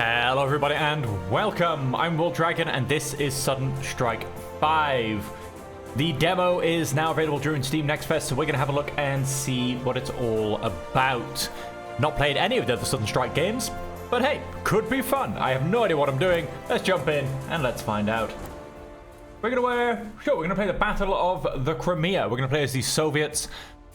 Hello everybody and welcome. I'm World Dragon and this is Sudden Strike 5. The demo is now available during Steam Next Fest, so we're going to have a look and see what it's all about. Not played any of the other Sudden Strike games, but hey, could be fun. I have no idea what I'm doing. Let's jump in and let's find out. We're going to play the Battle of the Crimea. We're going to play as the Soviets.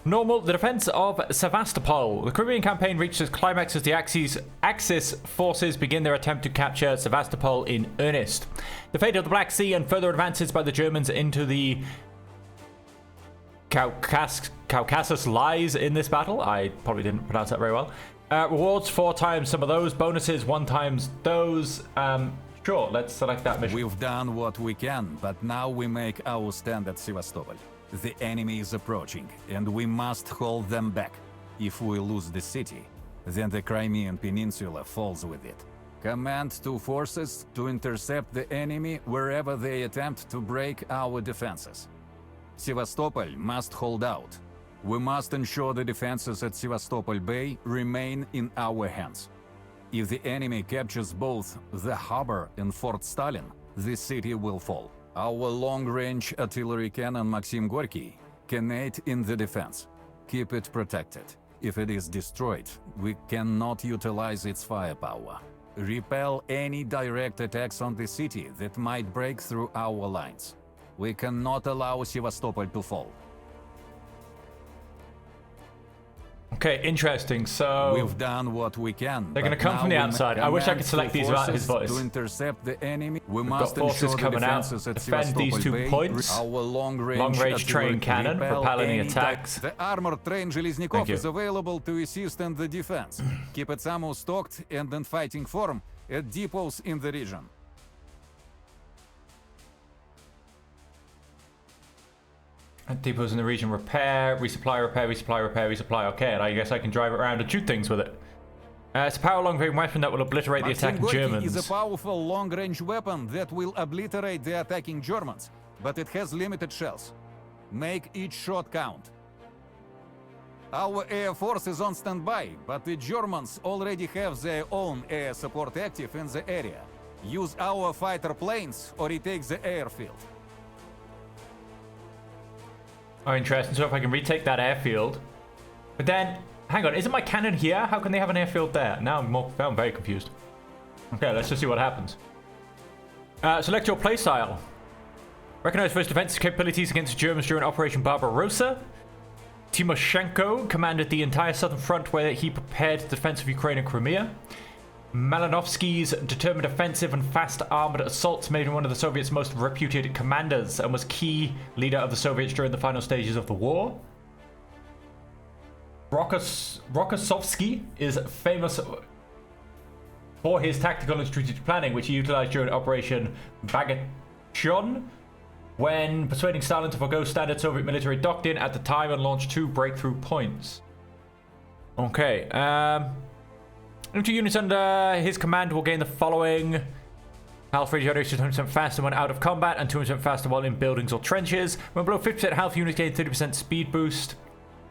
Normal, the defense of Sevastopol. The Crimean campaign reached its climax as the Axis forces begin their attempt to capture Sevastopol in earnest. The fate of the Black Sea and further advances by the Germans into the Caucasus lies in this battle. I probably didn't pronounce that very well. Rewards 4 times some of those, bonuses 1 times those. Sure, let's select that mission. We've done what we can, but now we make our stand at Sevastopol. The enemy is approaching, and we must hold them back. If we lose the city, then the Crimean Peninsula falls with it. Command 2 forces to intercept the enemy wherever they attempt to break our defenses. Sevastopol must hold out. We must ensure the defenses at Sevastopol Bay remain in our hands. If the enemy captures both the harbor and Fort Stalin, the city will fall. Our long-range artillery cannon Maxim Gorky can aid in the defense. Keep it protected. If it is destroyed, we cannot utilize its firepower. Repel any direct attacks on the city that might break through our lines. We cannot allow Sevastopol to fall. Okay, interesting. So we've done what we can. They're going to come from the outside. I wish I could select these without his voice. To intercept the enemy, we We've must got forces coming out. Defend these 2 points. Our long-range train cannon, repel any attacks. The armored train Zheleznikov is available to assist in the defense. Keep its ammo stocked and in fighting form at depots in the region. At depots in the region, repair, resupply, repair, resupply, repair, resupply. Okay, and I guess I can drive it around and shoot things with it. It's a power long-range weapon that will obliterate the attacking Germans. Is a powerful long-range weapon that will obliterate the attacking Germans, but it has limited shells. Make each shot count. Our air force is on standby, but the Germans already have their own air support active in the area. Use our fighter planes or retake the airfield. Oh, interesting. So if I can retake that airfield. But then, hang on, isn't my cannon here? How can they have an airfield there? Now I'm very confused. Okay, let's just see what happens. Select your playstyle. Recognize first defensive capabilities against the Germans during Operation Barbarossa. Timoshenko commanded the entire southern front where he prepared the defense of Ukraine and Crimea. Malinovsky's determined offensive and fast armored assaults made him one of the Soviets' most reputed commanders and was key leader of the Soviets during the final stages of the war. Rokossovsky is famous for his tactical and strategic planning, which he utilized during Operation Bagration, when persuading Stalin to forgo standard Soviet military doctrine at the time and launched 2 breakthrough points. Okay, Infantry units under his command will gain the following: health regeneration 20% faster when out of combat and 2% faster while in buildings or trenches. When below 50% health, units gain 30% speed boost.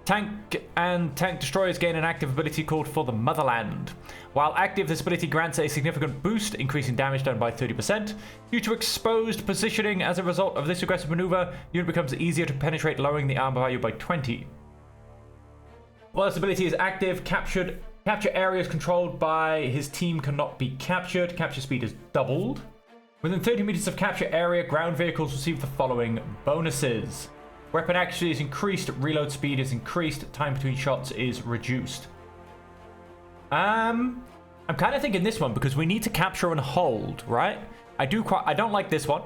Tank and tank destroyers gain an active ability called For the Motherland. While active, this ability grants a significant boost, increasing damage done by 30%. Due to exposed positioning as a result of this aggressive maneuver, unit becomes easier to penetrate, lowering the armor value by 20. While this ability is active, capture areas controlled by his team cannot be captured. Capture speed is doubled. Within 30 meters of capture area, ground vehicles receive the following bonuses. Weapon accuracy is increased, reload speed is increased, time between shots is reduced. I'm kind of thinking this one because we need to capture and hold, right? I don't like this one.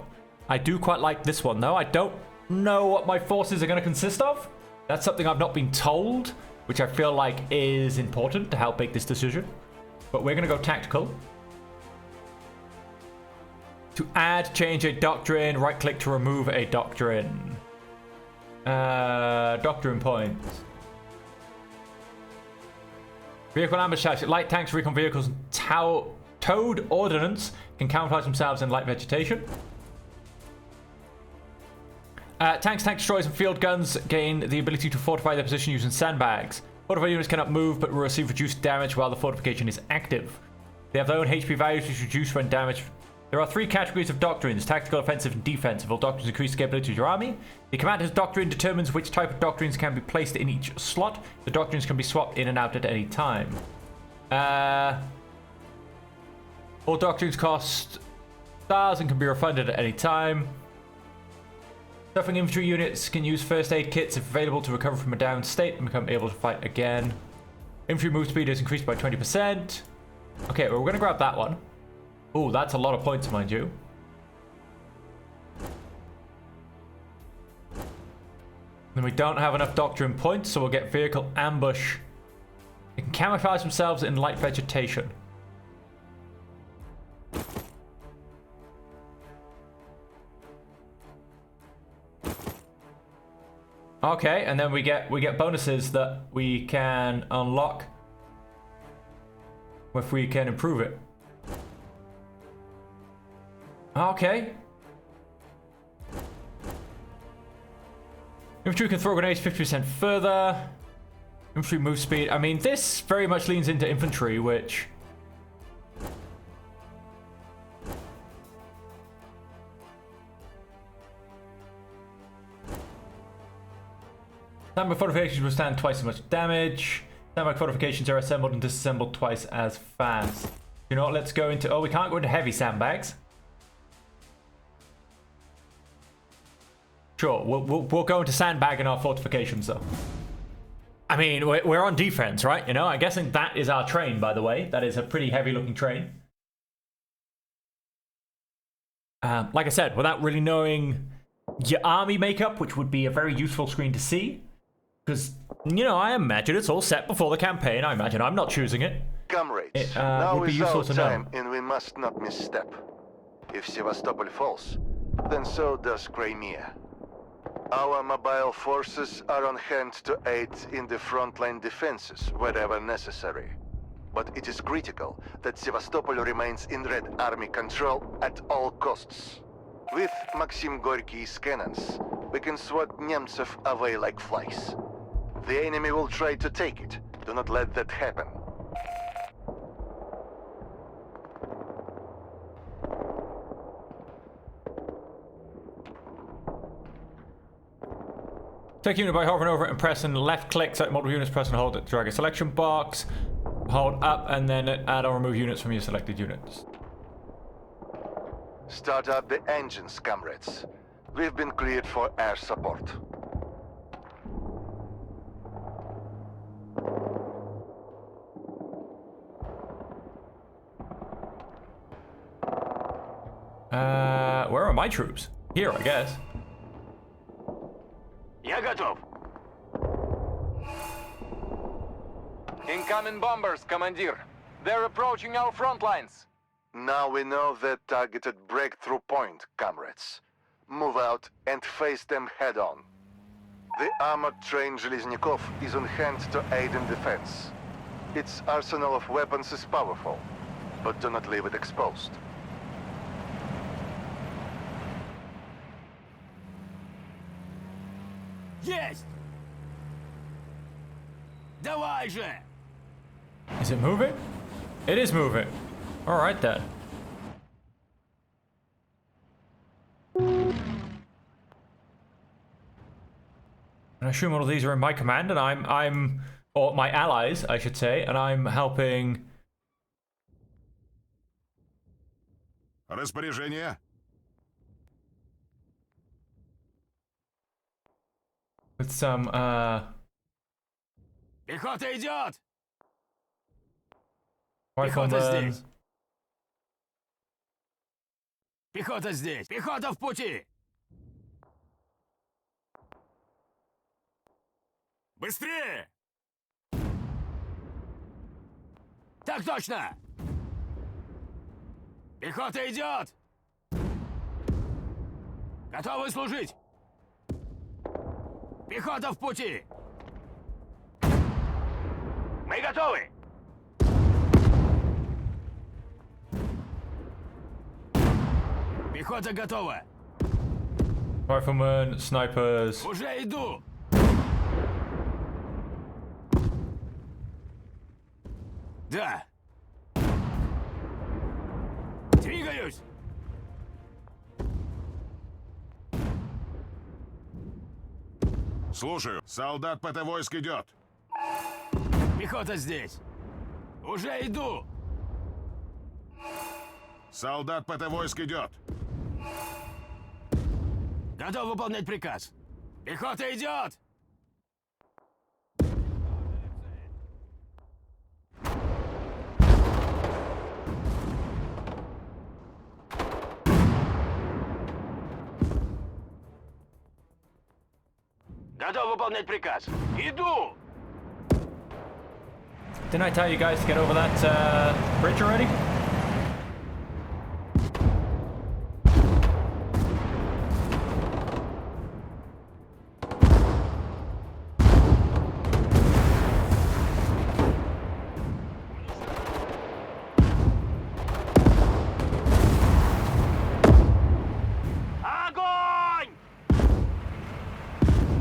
I do quite like this one though. I don't know what my forces are going to consist of. That's something I've not been told, which I feel like is important to help make this decision. But we're going to go tactical. To add, change a doctrine, right click to remove a doctrine. Doctrine points. Vehicle ambush tactics. Light tanks, recon vehicles, and towed ordnance can camouflage themselves in light vegetation. Tanks, tank destroyers, and field guns gain the ability to fortify their position using sandbags. Fortified units cannot move but will receive reduced damage while the fortification is active. They have their own HP values which reduce when damaged. There are 3 categories of doctrines: tactical, offensive, and defensive. All doctrines increase the capability of your army. The commander's doctrine determines which type of doctrines can be placed in each slot. The doctrines can be swapped in and out at any time. All doctrines cost stars and can be refunded at any time. Suffering infantry units can use first aid kits if available to recover from a downed state and become able to fight again. Infantry move speed is increased by 20%. Okay, well, we're going to grab that one. Oh, that's a lot of points, mind you. Then we don't have enough doctrine points, so we'll get vehicle ambush. They can camouflage themselves in light vegetation. Okay, and then we get bonuses that we can unlock if we can improve it. Okay. Infantry can throw grenades 50% further. Infantry move speed. I mean, this very much leans into infantry, which... Standby fortifications withstand twice as much damage. Standby fortifications are assembled and disassembled twice as fast. You know what, let's go into... Oh, we can't go into heavy sandbags. Sure, we'll go into sandbagging our fortifications, though. I mean, we're on defense, right? You know, I'm guessing that is our train, by the way. That is a pretty heavy-looking train. Like I said, without really knowing your army makeup, which would be a very useful screen to see. Because, you know, I imagine it's all set before the campaign. I imagine I'm not choosing it. Comrades, now is our time, and we must not misstep. If Sevastopol falls, then so does Crimea. Our mobile forces are on hand to aid in the frontline defenses wherever necessary. But it is critical that Sevastopol remains in Red Army control at all costs. With Maxim Gorky's cannons, we can swat Nemtsov away like flies. The enemy will try to take it. Do not let that happen. Take unit by hovering over it and pressing left click, select multiple units, press and hold it, drag a selection box, hold up, and then add or remove units from your selected units. Start up the engines, comrades. We've been cleared for air support. Where are my troops? Here, I guess. Я готов. Incoming bombers, Commander. They're approaching our front lines. Now we know the targeted breakthrough point, comrades. Move out and face them head-on. The armored train Zheleznyakov is on hand to aid in defense. Its arsenal of weapons is powerful, but do not leave it exposed. Есть! Давай же! Is it moving? It is moving. All right then. I assume all of these are in my command, and I'm, or my allies, I should say, and I'm helping. Распоряжение. With some, Пехота идет! riflemen. Пехота здесь! Пехота здесь! Пехота в пути! Быстрее! Так точно! Пехота идет! Готовы служить! Пехота в пути! Мы готовы! Пехота готова! Riflemen, snipers. Уже иду! Да! Слушаю. Солдат ПТ войск идет. Пехота здесь. Уже иду. Солдат ПТ войск идет. Готов выполнять приказ. Пехота идет! Готов выполнять приказ. Иду! Didn't I tell you guys to get over that bridge already? Огонь!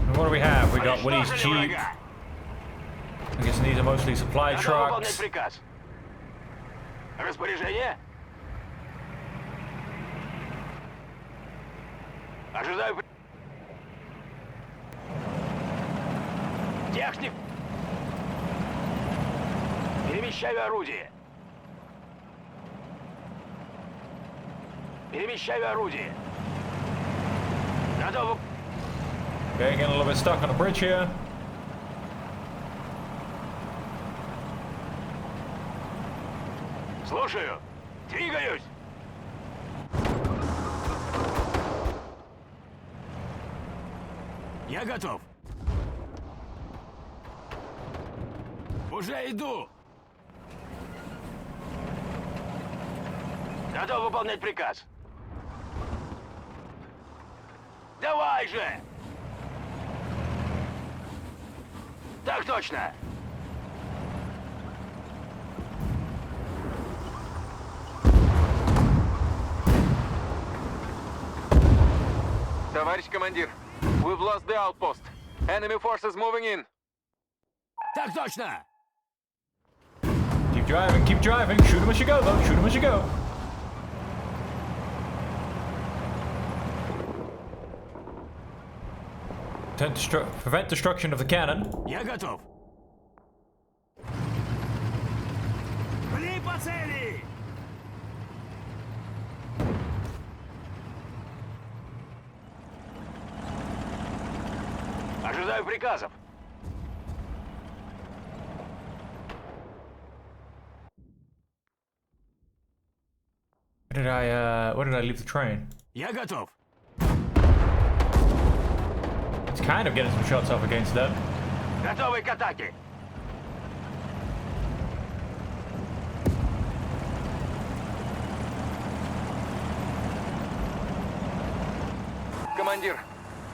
And what do we have? We got Woody's Уничтожили Jeep. врага. I guess these are mostly supply Готов выполнять trucks. приказ. Распоряжение? Ожидаю. Техник. Перемещаю орудие. Перемещаю орудие. Готов. Getting a little bit stuck on the bridge here. Слушаю. Двигаюсь. Я готов. Уже иду. Готов выполнять приказ. Давай же! Так точно! Товарищ командир, we've lost the outpost. Enemy forces moving in. Так точно! Keep driving, keep driving. Shoot him as you go, though. Shoot him as you go. Prevent destruction of the cannon. Я готов. Бли по цели! Ожидаю приказов. Where did I leave the train? Я готов. It's kind of getting some shots off against them. Готовы к атаке. Командир,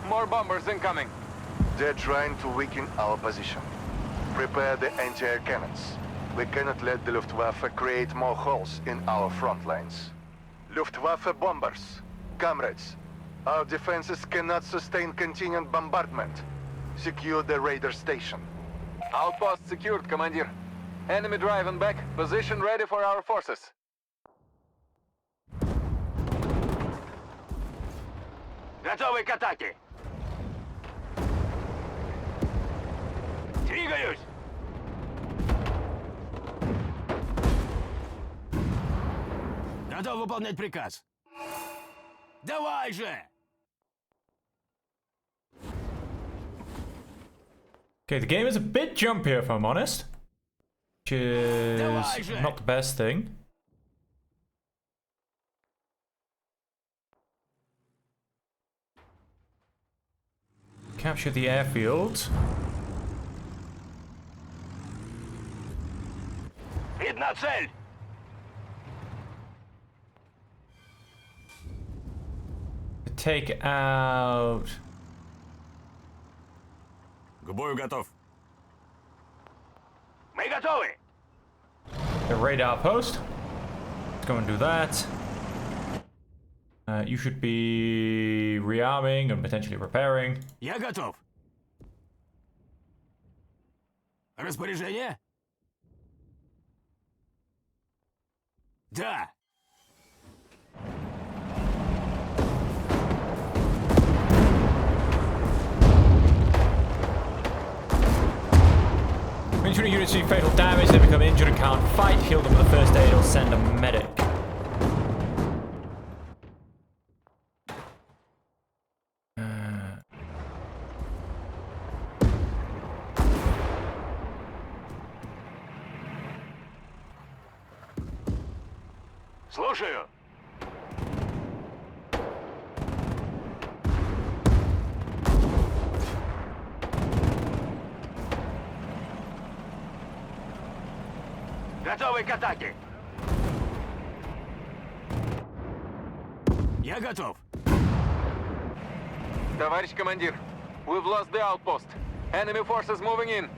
more bombers incoming. They're trying to weaken our position. Prepare the anti-air cannons. We cannot let the Luftwaffe create more holes in our front lines. Luftwaffe bombers. Comrades, our defenses cannot sustain continued bombardment. Secure the Raider station. Outpost secured, Commander. Enemy driving back. Position ready for our forces. Готовы к атаке. Двигаюсь. Готов выполнять приказ. Давай же! Okay, the game is a bit jumpy if I'm honest. Which is not the best thing. Capture the airfield. Видна цель. Take out К бою готов. Мы готовы. the radar post. Let's go and do that. You should be rearming and potentially repairing. Я готов. Распоряжение? Да. units see fatal damage, they become injured and can't fight. Heal them with a first aid or send a medic. Слушаю. Готовы к атаке. Я готов. Товарищ командир, we've lost the outpost. Enemy forces moving in.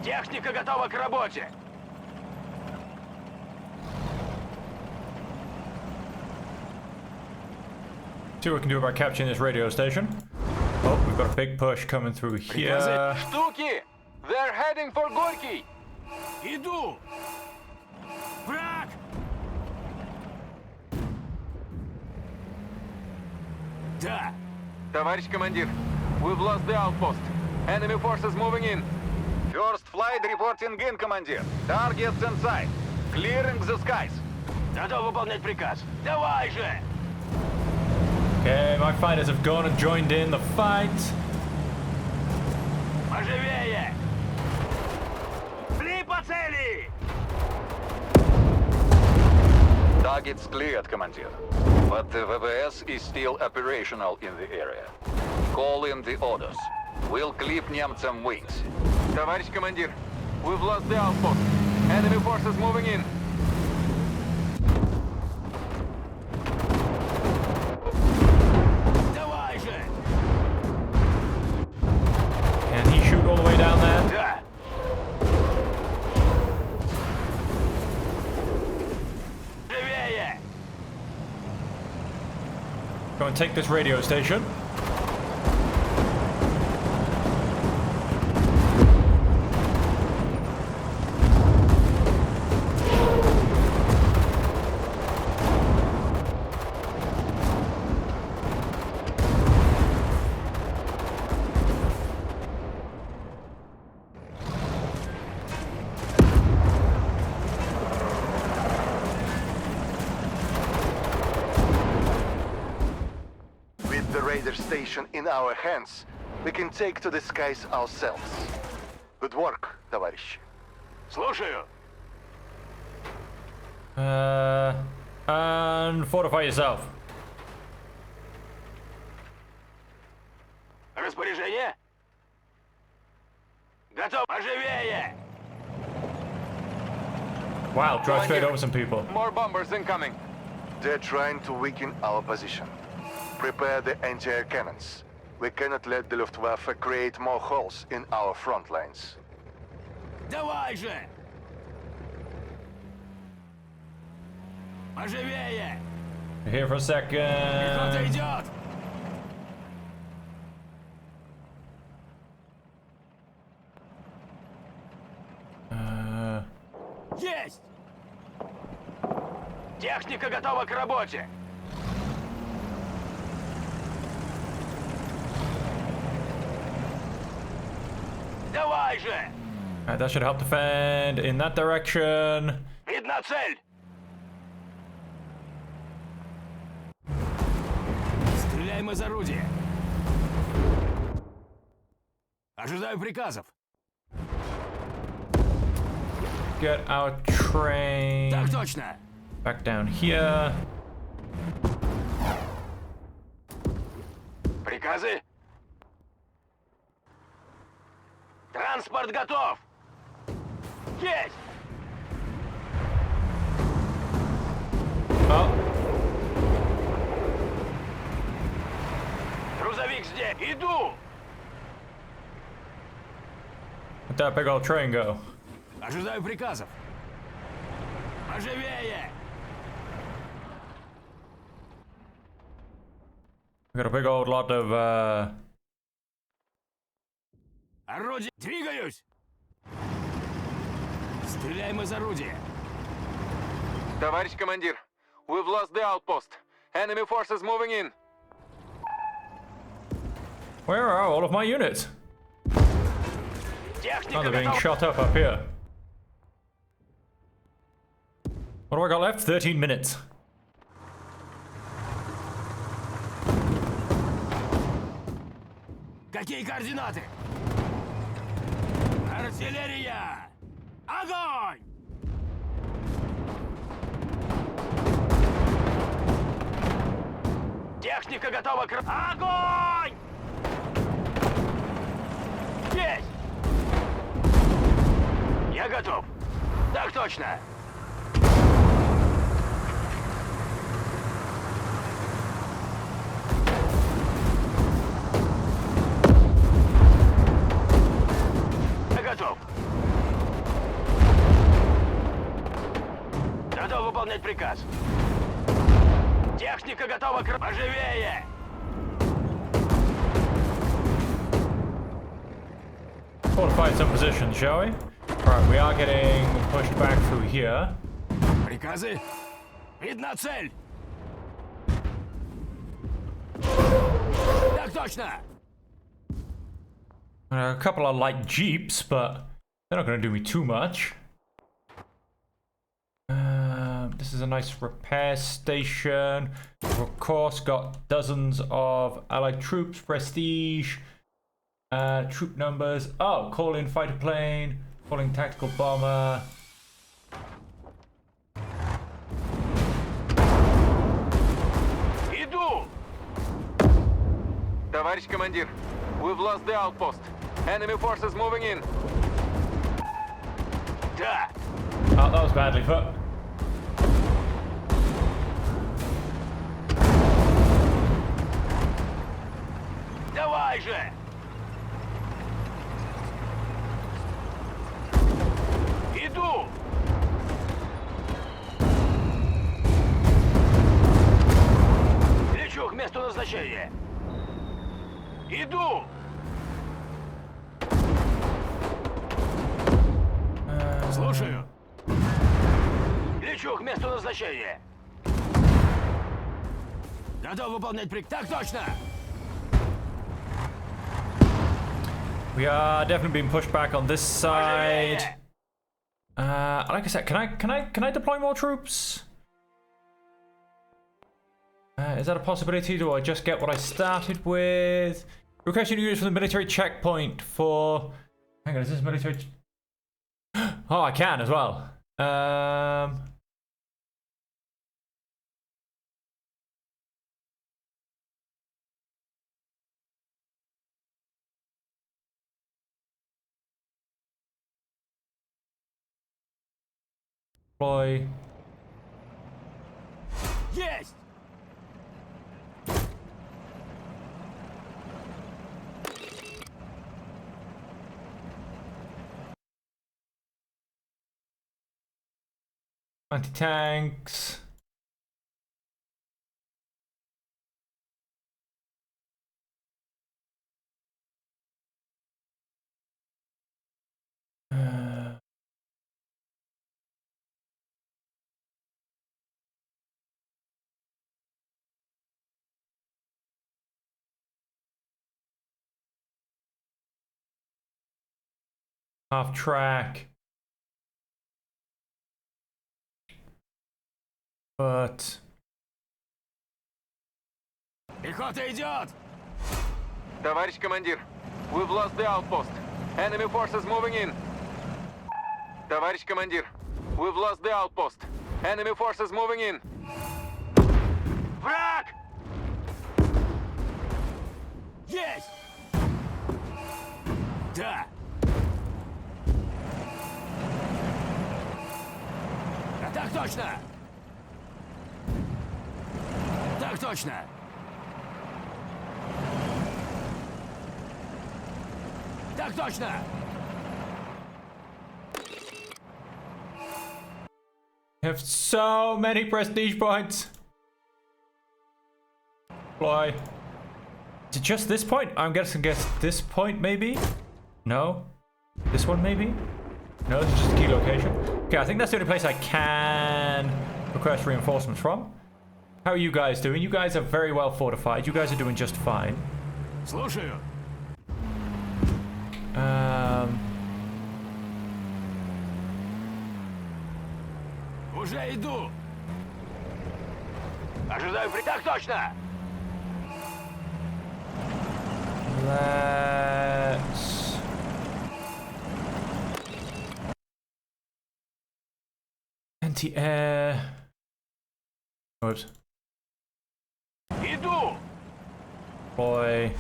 Техника готова к работе. See what we can do about capturing this radio station. Oh, we've got a big push coming through here. Штуки! They're heading for Gorky! Иду. Враг! Да. Товарищ командир, we've lost the outpost. Enemy forces moving in. First flight reporting in, командир. Targets in sight. Clearing the skies. Готов выполнять приказ. Давай же! Okay, my fighters have gone and joined in the fight. Поживее! Три по цели! Targets cleared, командир. But the VVS is still operational in the area. Call in the orders. We'll clip немцам wings. Товарищ командир, we've lost the outpost. Enemy forces moving in. Давай же! Can he shoot all the way down there? Да! Живее! Go and take this radio station. With the radar station in our hands, we can take to the skies ourselves. Good work, товарищи. Слушаю! And fortify yourself. Распоряжение? Готов! Поживее! Wow, drive straight over some people. More bombers incoming. They're trying to weaken our position. Prepare the anti-air cannons. We cannot let the Luftwaffe create more holes in our front lines. Давай же! Поживее! Here for a Пехота second. идет! Есть! Техника готова к работе! Давай же! Alright, that should help defend in that direction. Видна цель! Стреляем из орудия! Ожидаю приказов! Get our train Так точно! back down here. Приказы? Транспорт готов! Есть! Oh, Грузовик здесь! Иду! where'd that big old train go? Ожидаю приказов! Поживее! We got a big old lot of Орудие! Двигаюсь! Стреляем из орудия! Товарищ командир, we've lost the outpost. Enemy forces moving in. Where are all of my units? Oh, they're being shot up here. What do I got left? 13 minutes. Какие координаты? Артиллерия! Огонь! Техника готова к... Огонь! Есть! Я готов. Так точно. Я готов. Готов выполнять приказ. Техника готова к... Поживее! Fortify some positions, shall we? Alright, we are getting pushed back through here. Приказы? Видна цель! Так точно! A couple of light jeeps, but they're not going to do me too much. This is a nice repair station. We've of course got dozens of allied troops, prestige, troop numbers. Oh, call in fighter plane, call in tactical bomber. Иду! Товарищ командир, we've lost the outpost. Enemy forces moving in. Да! Oh, that was badly put. Давай же! Иду! Лечу к месту назначения. Иду! Слушаю. Лечу к месту назначения. Готов выполнять приказ. Так точно! We are definitely being pushed back on this side. Like I said, can I deploy more troops? Is that a possibility? Do I just get what I started with? Requesting units from the military checkpoint for... Hang on, is this military... Oh, I can as well. Deploy. Есть! Anti-tanks. Half track. But... Пехота идет! Товарищ командир, we've lost the outpost. Enemy forces moving in. Товарищ командир, we've lost the outpost. Enemy forces moving in. Враг! Есть! Да! Так точно! Так точно! Так точно! I have so many prestige points. Fly. Is it just this point? I'm guessing this point maybe? No? This one maybe? No, this is just a key location. Okay, I think that's the only place I can request reinforcements from. How are you guys doing? You guys are very well fortified. You guys are doing just fine. Слушаю. Уже иду. Ожидаю так точно. Let's... Anti-air... Oops. Иду. Boy.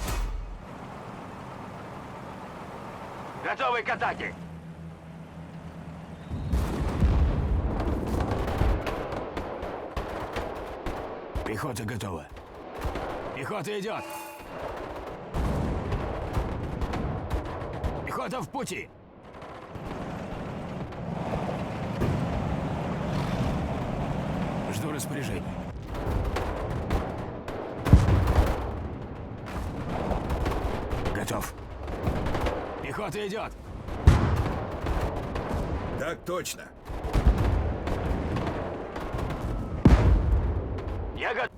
Готовы к атаке. Пехота готова. Пехота идет. Пехота в пути. Жду распоряжений. Готов. Пехота идет. Так точно. Я готов.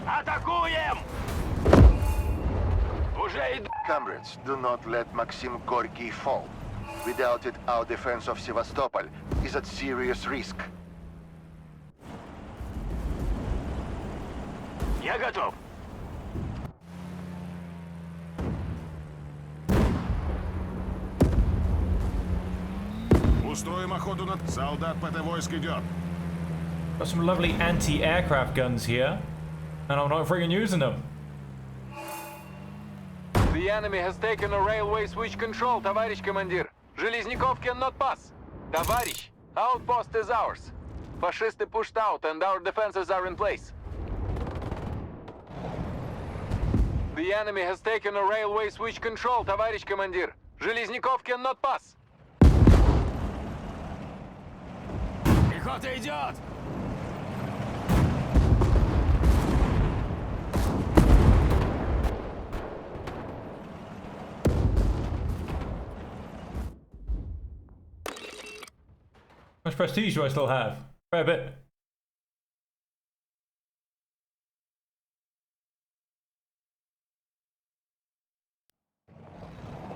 Атакуем! Уже иду. Comrades, do not let Maxim Gorky fall. Without it, our defense of Sevastopol is at serious risk. Я готов. Устроим охоту на... Солдат ПТ-войск идет. Got some lovely anti-aircraft guns here. And I'm not friggin' using them. The enemy has taken a railway switch control, товарищ командир. Железняков cannot pass. Товарищ, outpost is ours. Fascists pushed out and our defenses are in place. The enemy has taken a railway switch control, товарищ командир. Железняков cannot pass. Пехота идет. How much prestige do I still have? Fair bit.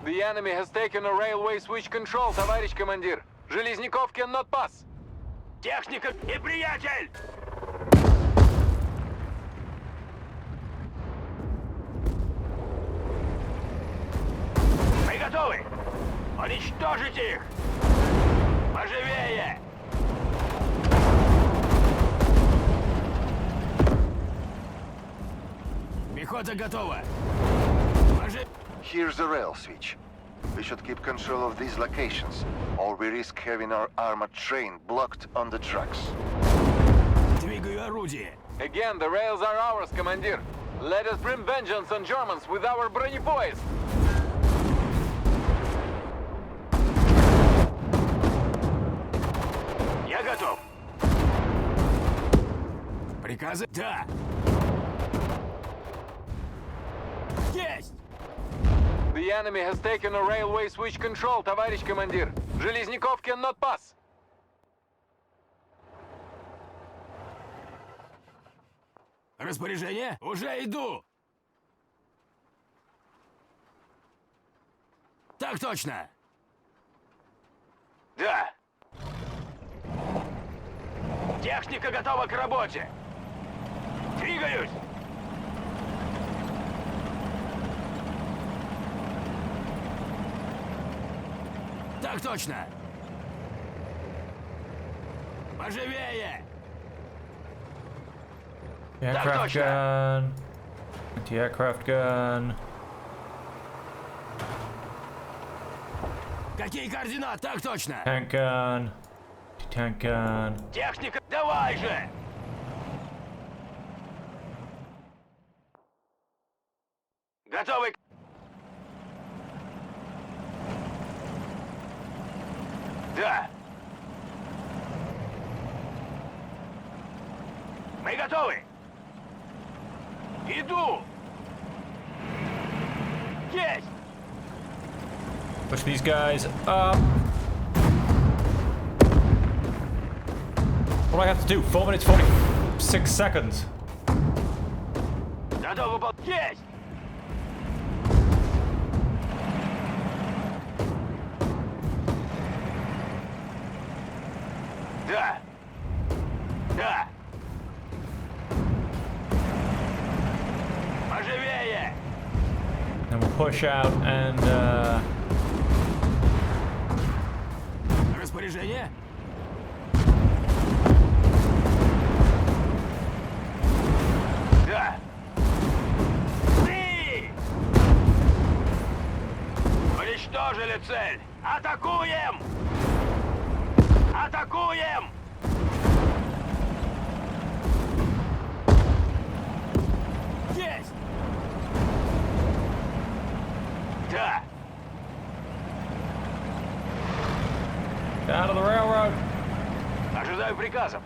The enemy has taken a railway switch control, товарищ командир. Железняков cannot pass. Техника и приятель! Мы готовы! Уничтожить их! Поживее! Пехота готова! Here's the rail switch. We should keep control of these locations, or we risk having our armored train blocked on the tracks. Двигаю орудие! Again, the rails are ours, командир. Let us bring vengeance on Germans with our бронепоезд. Я готов! Приказы? Да! Есть! The enemy has taken a railway switch control, товарищ командир. Железняков cannot pass. Распоряжение? Уже иду! Так точно! Да! Техника готова к работе! Двигаюсь! Так точно! Поживее! Aircraft gun. Anti-aircraft gun. Какие координаты? Так точно! Tank gun. Tank gun. Техника, давай же! Готовы? Да! Мы готовы! Иду! Есть! Push these guys up. What do I have to do? 4 minutes 46 seconds. Готов выполнять! Есть! Да! Да! Поживее! And we'll push out and Распоряжение? Да! Ты! Уничтожили цель! Атакуем! Атакуем! Есть! Да! out of the railroad. Ожидаю приказов.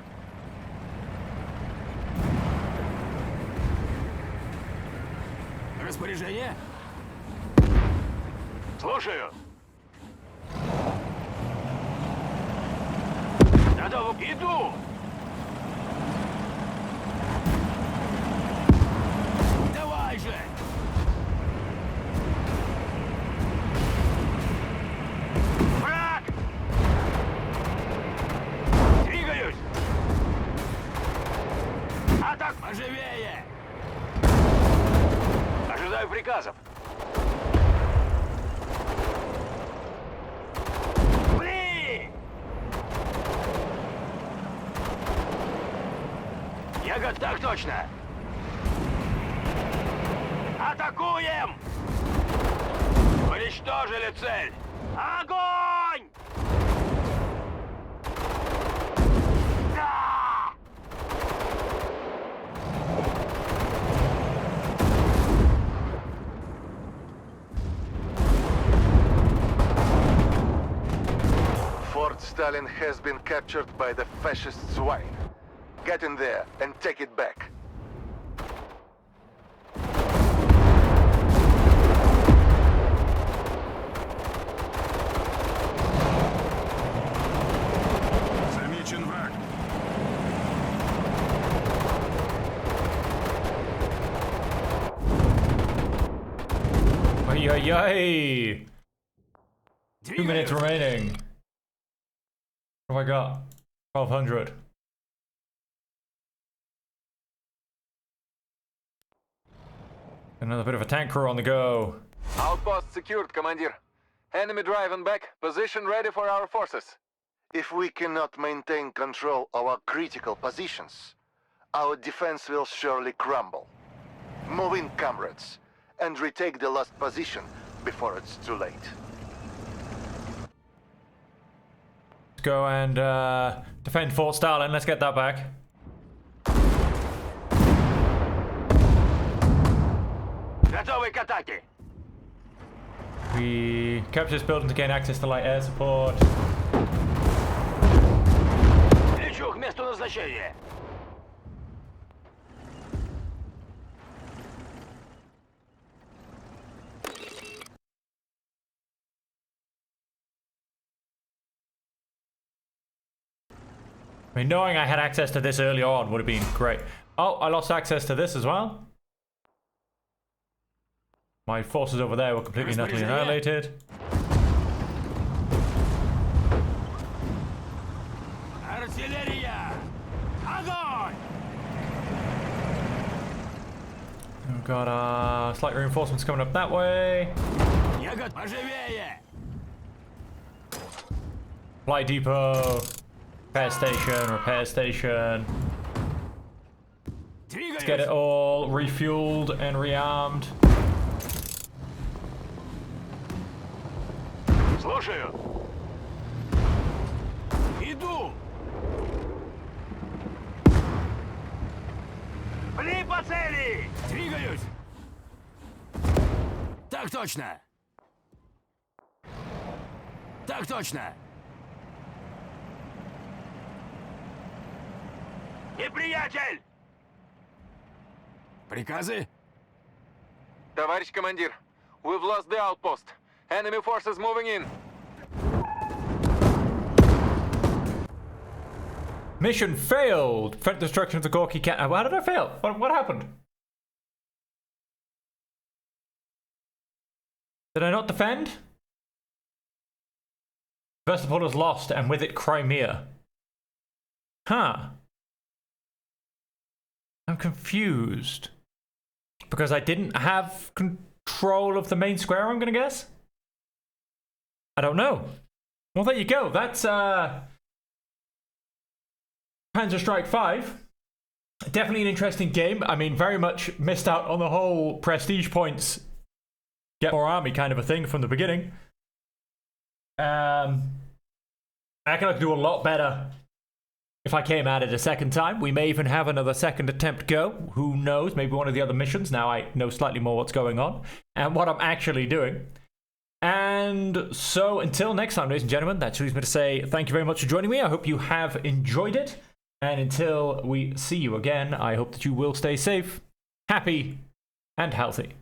Распоряжение? Слушаю. Готов. Иду! Давай же! Враг! Двигаюсь! Атак! Поживее! Ожидаю приказов. Блин! Я готов. Так точно! Атакуем! Уничтожили цель! Огонь! Да! Fort Stalin has been captured by the fascist swine. Get in there and take it back. Замечен враг. Ay, ay, ay. 2 minutes remaining. What have I got? 1200. Another bit of a tank crew on the go. Outpost secured, Commander. Enemy driving back. Position ready for our forces. If we cannot maintain control of our critical positions, our defense will surely crumble. Move in, comrades, and retake the lost position before it's too late. Let's go and defend Fort Stalin. Let's get that back. Готовы к атаке! We capture this building to gain access to light air support. Лечу к месту назначения! I mean, knowing I had access to this early on would have been great. Oh, I lost access to this as well. My forces over there were completely and utterly annihilated. Артиллерия! Огонь! We've got slight reinforcements coming up that way. Я готов! Поживее! Flight depot. Repair station. Let's get it all refueled and rearmed. Слушаю. Иду. Пли по цели! Двигаюсь! Так точно! Так точно! Неприятель! Приказы? Товарищ командир, we've lost the outpost. Enemy forces moving in. Mission failed. Prevent destruction of the Gorky camp. How did I fail? What happened? Did I not defend? Sevastopol is lost, and with it Crimea. Huh. I'm confused. Because I didn't have control of the main square, I'm gonna guess? I don't know. Well, there you go. That's Panzer Strike 5. Definitely an interesting game. I mean, very much missed out on the whole prestige points, get more army kind of a thing from the beginning. I could do a lot better if I came at it a second time. We may even have another second attempt go. Who knows? Maybe one of the other missions. Now I know slightly more what's going on and what I'm actually doing. And so until next time, ladies and gentlemen, that leaves me to say thank you very much for joining me. I hope you have enjoyed it. And until we see you again, I hope that you will stay safe, happy, and healthy.